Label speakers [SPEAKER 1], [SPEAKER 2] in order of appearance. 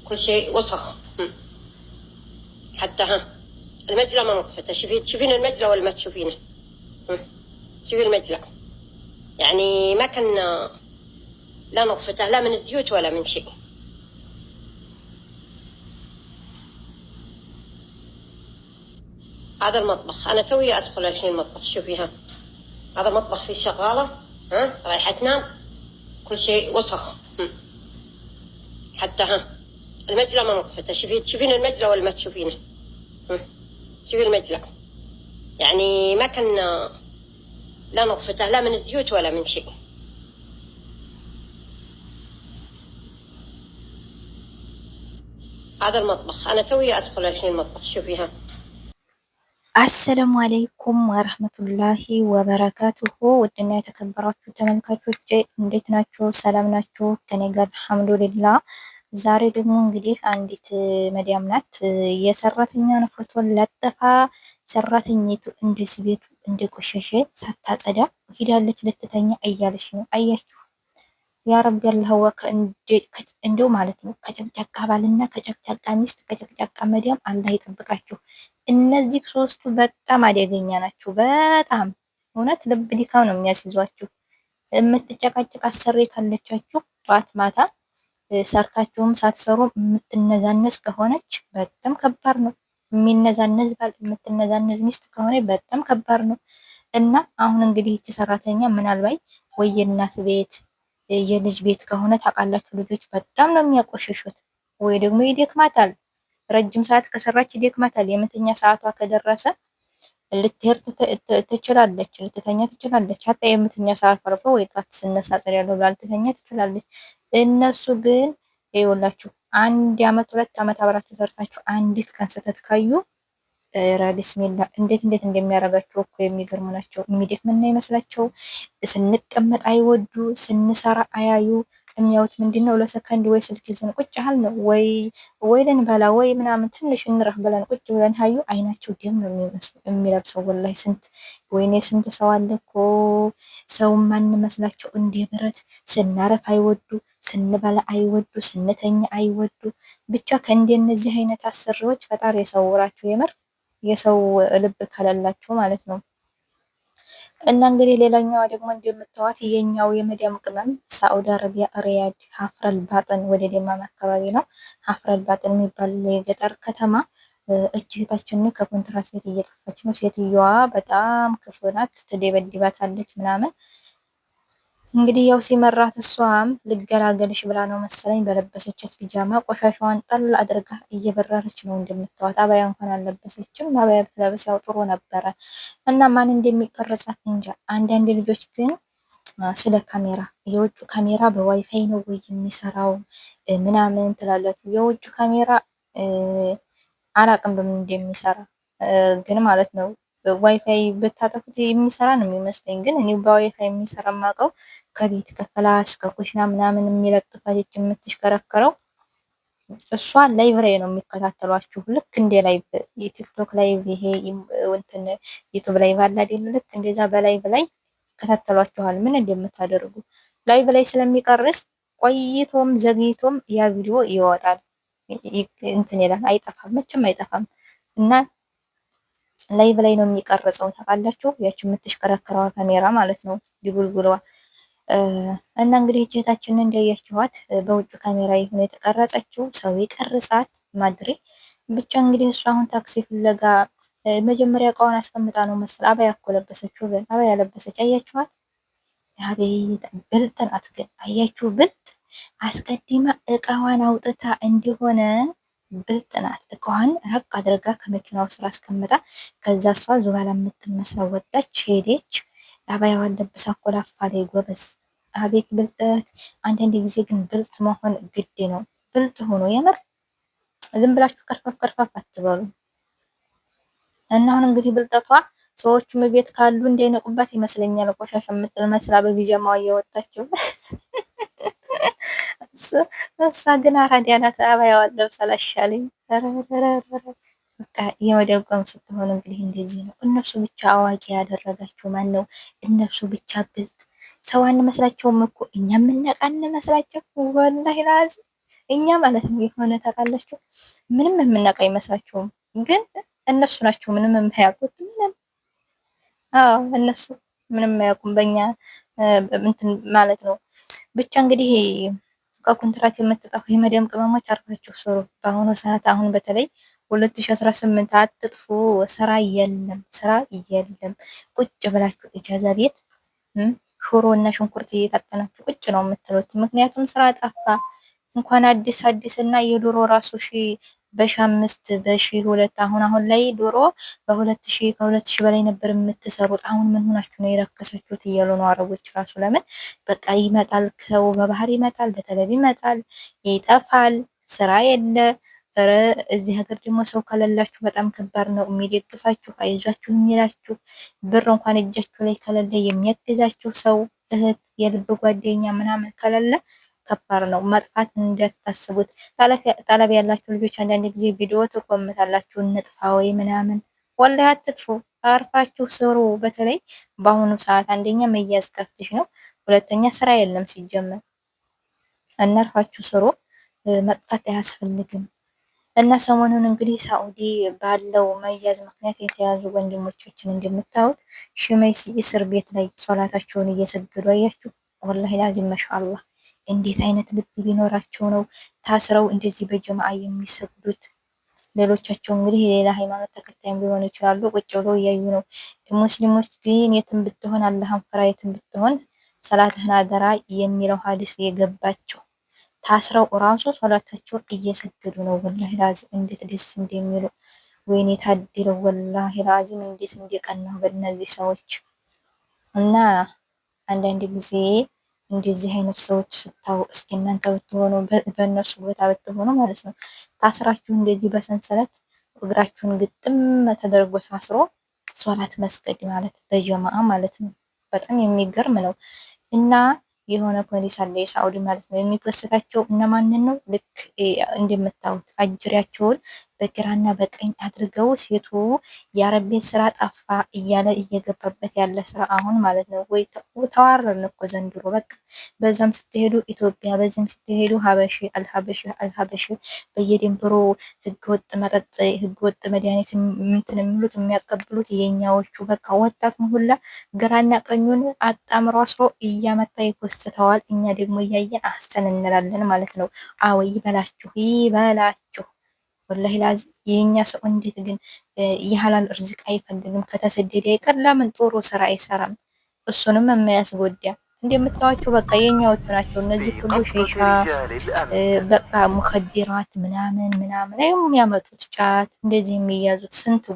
[SPEAKER 1] كل شيء وسخ. حتى المجلة ما نظفتها. تشوفين المجلة ولا ما تشوفينه؟ شوفي المجلة، يعني ما كان لا نظفتها لا من الزيوت ولا من شيء. هذا المطبخ، أنا توي أدخل الحين المطبخ. شوفيها، هذا المطبخ فيه شغالة رايحة تنام. كل شيء وسخ. حتى المجلة ما نظفتها. تشوفين المجلة ولا ما تشوفينه؟ شوفي المجلة، يعني ما كان لا نظفتها لا من الزيوت ولا من شيء. هذا المطبخ، أنا توي أدخل الحين المطبخ. شوفيها።
[SPEAKER 2] አሰላሙ አለይኩም ወረህመቱላሂ ወበረካቱሁ ውድና የተከበራችሁ ተመልካቾች እንዴት ናችሁ? ሰላም ናችሁ? ከኔ ጋር አልሐምዱሊላ። ዛሬ ደግሞ እንግዲህ አንዲት መዲያም ናት የሰራተኛን ፎቶ ለጥፋ ሰራተኛይቱ እንደዚህ ቤቱ እንደቆሸሸ ሳታጸዳ ሂዳለች ልትተኛ እያለች ነው። አያችሁ ያረብ ያለህዋ እንደው ማለት ነው። ከጨቅጫቃ ባልና ከጨቅጫቃ ሚስት ከጨቅጫቃ መዲያም አላህ ይጠብቃችሁ። እነዚህ ሶስቱ በጣም አደገኛ ናቸው። በጣም እውነት ልብ ዲካም ነው የሚያስይዟችሁ። የምትጨቃጨቅ አሰሪ ካለቻችሁ ጠዋት ማታ ሰርታችሁም ሳትሰሩ የምትነዛነዝ ከሆነች በጣም ከባድ ነው። የሚነዛነዝ ባል የምትነዛነዝ ሚስት ከሆነ በጣም ከባድ ነው። እና አሁን እንግዲህ እቺ ሰራተኛ ምናልባት ወይ የእናት ቤት የልጅ ቤት ከሆነ ታውቃላችሁ፣ ልጆች በጣም ነው የሚያቆሽሹት። ወይ ደግሞ ይደክማታል፣ ረጅም ሰዓት ከሰራች ይደክማታል። የመተኛ ሰዓቷ ከደረሰ ልትሄድ ትችላለች፣ ልትተኛ ትችላለች። ሀታ የመተኛ ሰዓቷ አልፎ ወይ ጧት ስነሳ ጸዳለሁ ብላ ልትተኛ ትችላለች። እነሱ ግን ይኸውላችሁ 1 ዓመት 2 ዓመት አብራችሁ ሰርታችሁ አንዲት ቀን ስህተት ካዩ ቢስሚላ እንዴት እንደሚያደርጋቸው እኮ የሚገርሙ ናቸው። የሚደክምና ይመስላቸው። ስንቀመጥ አይወዱ፣ ስንሰራ አያዩ። የሚያዩት ምንድነው? ለሰከንድ ወይ ስልክ ይዘን ቁጭ ያህል ነው ወይ ልንበላ ወይ ምናምን ትንሽ እንረፍ ብለን ቁጭ ብለን ሀዩ አይናቸው ደም ነው የሚለብሰው። ወላሂ ስንት ሰው አለ እኮ ሰው ማንመስላቸው እንደ ብረት። ስናረፍ አይወዱ፣ ስንበላ አይወዱ፣ ስንተኛ አይወዱ። ብቻ ከእንደነዚህ አይነት አሰሪዎች ፈጣሪ የሰውራቸው የምር የሰው ልብ ከሌላቸው ማለት ነው። እና እንግዲህ ሌላኛዋ ደግሞ እንደምታዋት የኛው የመዲያም ቅመም ሳዑዲ አረቢያ ሪያድ ሀፍረል ባጥን ወደ ደማም አካባቢ ነው። ሀፍረል ባጥን የሚባል የገጠር ከተማ እህታችን ከኮንትራት ቤት እየጠፋች ነው። ሴትዮዋ በጣም ክፉ ናት፣ ትደበድባታለች ምናምን። እንግዲህ ያው ሲመራት እሷም ልገላገልሽ ብላ ነው መሰለኝ በለበሰቻት ፒጃማ ቆሻሻዋን ጣል አድርጋ እየበረረች ነው እንደምታዋት። አባያ እንኳን አልለበሰችም። አባያ ብትለብስ ያው ጥሩ ነበረ። እና ማን እንደሚቀርጻት እንጃ። አንዳንድ ልጆች ግን ስለ ካሜራ የውጭ ካሜራ በዋይፋይ ነው ወይ የሚሰራው ምናምን ትላላችሁ። የውጭ ካሜራ አላቅም በምን እንደሚሰራ ግን ማለት ነው ዋይፋይ ብታጠፉት የሚሰራ ነው የሚመስለኝ። ግን እኔ በዋይፋይ የሚሰራ ማውቀው ከቤት ከክላስ ከኩሽና ምናምን የሚለጥፋት የምትሽከረከረው እሷ ላይቭ ላይ ነው የሚከታተሏችሁ። ልክ እንደ ላይቭ የቲክቶክ ላይቭ ይሄ እንትን ዩቲዩብ ላይቭ አለ አይደል? ልክ እንደዛ በላይቭ ላይ ይከታተሏችኋል ምን እንደምታደርጉ። ላይቭ ላይ ስለሚቀርስ ቆይቶም ዘግይቶም ያ ቪዲዮ ይወጣል። እንትን ይላል፣ አይጠፋም፣ መቼም አይጠፋም። እና ላይቭ ላይ ነው የሚቀርጸው ታውቃላችሁ። ያቺ የምትሽከረከረዋ ካሜራ ማለት ነው ዲጉልጉሏ። እና እንግዲህ እህታችንን እንዳያችኋት በውጭ ካሜራ ይሁን የተቀረጸችው ሰው ይቀርጻት ማድሬ ብቻ። እንግዲህ እሷ አሁን ታክሲ ፍለጋ መጀመሪያ እቃዋን አስቀምጣ ነው መሰል አባያ እኮ ለበሰችው። ግን አባያ ለበሰች አያችኋት። አቤት ብልጥ ናት ግን አያችሁ፣ ብልጥ አስቀድማ እቃዋን አውጥታ እንደሆነ ብልጥ ናት። እቃዋን ራቅ አድርጋ ከመኪናው ስራ አስቀምጣ ከዛ እሷ ዙባላ የምትመስለው ወጣች ሄደች። አባያዋን ለብሳ እኮ ላፋ ላይ ጎበዝ። አቤት ብልጠት! አንዳንድ ጊዜ ግን ብልጥ መሆን ግድ ነው። ብልጥ ሆኖ የምር ዝም ብላችሁ ከርፋፍ አትበሉ። እና አሁን እንግዲህ ብልጠቷ ሰዎቹም ቤት ካሉ እንዳይነቁባት ይመስለኛል ቆሻሻ የምጥል መስላ በቢጃማዋ እየወጣችው። እሷ ግን አራዳ ናት። አባያዋን ለብሳ ላሻለኝ። በቃ የመደጓም ስትሆን እንግዲህ እንደዚህ ነው። እነሱ ብቻ አዋቂ ያደረጋቸው ማን ነው? እነሱ ብቻ ብልጥ። ሰው አንመስላቸውም እኮ እኛ የምናውቅ አንመስላቸው። ወላሂ ላዚ እኛ ማለት ነው የሆነ ታውቃላችሁ፣ ምንም የምናውቅ አይመስላችሁም፣ ግን እነሱ ናቸው ምንም የማያውቁት። ምንም አዎ፣ እነሱ ምንም የማያውቁም በእኛ እንትን ማለት ነው። ብቻ እንግዲህ ከኮንትራት የምትጠፉ የመዲያም ቅመሞች አርፋችሁ ስሩ። በአሁኑ ሰዓት አሁን በተለይ 2018 አትጥፉ። ስራ የለም፣ ስራ የለም። ቁጭ ብላችሁ እጃዛ ቤት ሽሮ እና ሽንኩርት እየታጠናችሁ ቁጭ ነው የምትሉት። ምክንያቱም ስራ ጠፋ። እንኳን አዲስ እና የዶሮ ራሱ በ5,000 በ1,200 አሁን ላይ ዶሮ በ2,000 ከ2,000 በላይ ነበር የምትሰሩት። አሁን ምን ሆናችሁ ነው የረከሳችሁት እያሉ ነው አረቦች ራሱ። ለምን በቃ ይመጣል ሰው በባህር ይመጣል፣ በተለብ ይመጣል፣ ይጠፋል፣ ስራ የለ። ኧረ እዚህ ሀገር ደግሞ ሰው ከሌላችሁ በጣም ከባድ ነው። የሚደግፋችሁ አይዟችሁ የሚላችሁ ብር እንኳን እጃችሁ ላይ ከሌለ የሚያግዛችሁ ሰው እህት፣ የልብ ጓደኛ ምናምን ከሌለ ከባድ ነው። መጥፋት እንዳታስቡት። ጠለብ ያላችሁ ልጆች አንዳንድ ጊዜ ቪዲዮ ትኮምታላችሁ እንጥፋ ወይ ምናምን። ወላሂ አትጥፉ፣ አርፋችሁ ስሩ። በተለይ በአሁኑ ሰዓት አንደኛ መያዝ ከፍትሽ ነው፣ ሁለተኛ ስራ የለም ሲጀመር። እናርፋችሁ ስሩ። መጥፋት አያስፈልግም። እና ሰሞኑን እንግዲህ ሳኡዲ ባለው መያዝ ምክንያት የተያዙ ወንድሞቻችን እንደምታዩት ሽመይሲ እስር ቤት ላይ ሶላታቸውን እየሰገዱ አያችሁ። ወላሂ ላዚም ማሻአላህ እንዴት አይነት ልብ ቢኖራቸው ነው ታስረው እንደዚህ በጀማዓ የሚሰግዱት? ሌሎቻቸው እንግዲህ የሌላ ሃይማኖት ተከታይም ሊሆኑ ይችላሉ። ቁጭ ብለው እያዩ ነው። ሙስሊሞች ግን የትም ብትሆን አላህን ፍራ፣ የትም ብትሆን ሰላትህን አደራ የሚለው ሀዲስ የገባቸው ታስረው እራሱ ሶላታቸውን እየሰገዱ ነው። ወላሂ ላዚም እንዴት ደስ እንደሚሉ ወይኔ ታድለው። ወላሂ ላዚም እንዴት እንደቀናሁ በእነዚህ ሰዎች። እና አንዳንድ ጊዜ እንደዚህ አይነት ሰዎች ስታው እስኪ እናንተ ብትሆኑ በእነሱ ቦታ ብትሆኑ ማለት ነው ታስራችሁ እንደዚህ በሰንሰለት እግራችሁን ግጥም ተደርጎ ታስሮ ሶላት መስገድ ማለት በጀማዓ ማለት ነው። በጣም የሚገርም ነው። እና የሆነ ፖሊስ አለ የሳኡዲ ማለት ነው። የሚፖስታቸው እነማንን ነው? ልክ እንደምታዩት አጅሪያቸውን በግራና በቀኝ አድርገው ሴቱ የአረብ ቤት ስራ ጠፋ እያለ እየገባበት ያለ ስራ አሁን ማለት ነው። ወይ ተዋረርን እኮ ዘንድሮ በቃ። በዛም ስትሄዱ ኢትዮጵያ፣ በዚህም ስትሄዱ ሀበሺ አልሀበሺ በየድንበሩ ህገወጥ መጠጥ፣ ህገወጥ መድኃኒት እንትን የሚሉት የሚያቀብሉት የኛዎቹ በቃ ወጣት ሁላ ግራና ቀኙን አጣምሮ አስሮ እያመጣ ይፖስተዋል። እኛ ደግሞ እያየን አስተን እንላለን ማለት ነው። አዎ ይበላችሁ፣ ይበላችሁ። ወላሂ ላዚም የኛ ሰው እንዴት ግን የሐላል ርዝቅ አይፈልግም? ከተሰደደ አይቀር ለምን ጥሩ ስራ አይሰራም? እሱንም የማያስጎዳ እንደምታዋቸው በቃ የኛዎቹ ናቸው። እነዚህ ሁሉ ሼሻ በቃ ሙኸዲራት ምናምን የሚያመጡት ጫት እንደዚህ የሚያዙት ስንቱ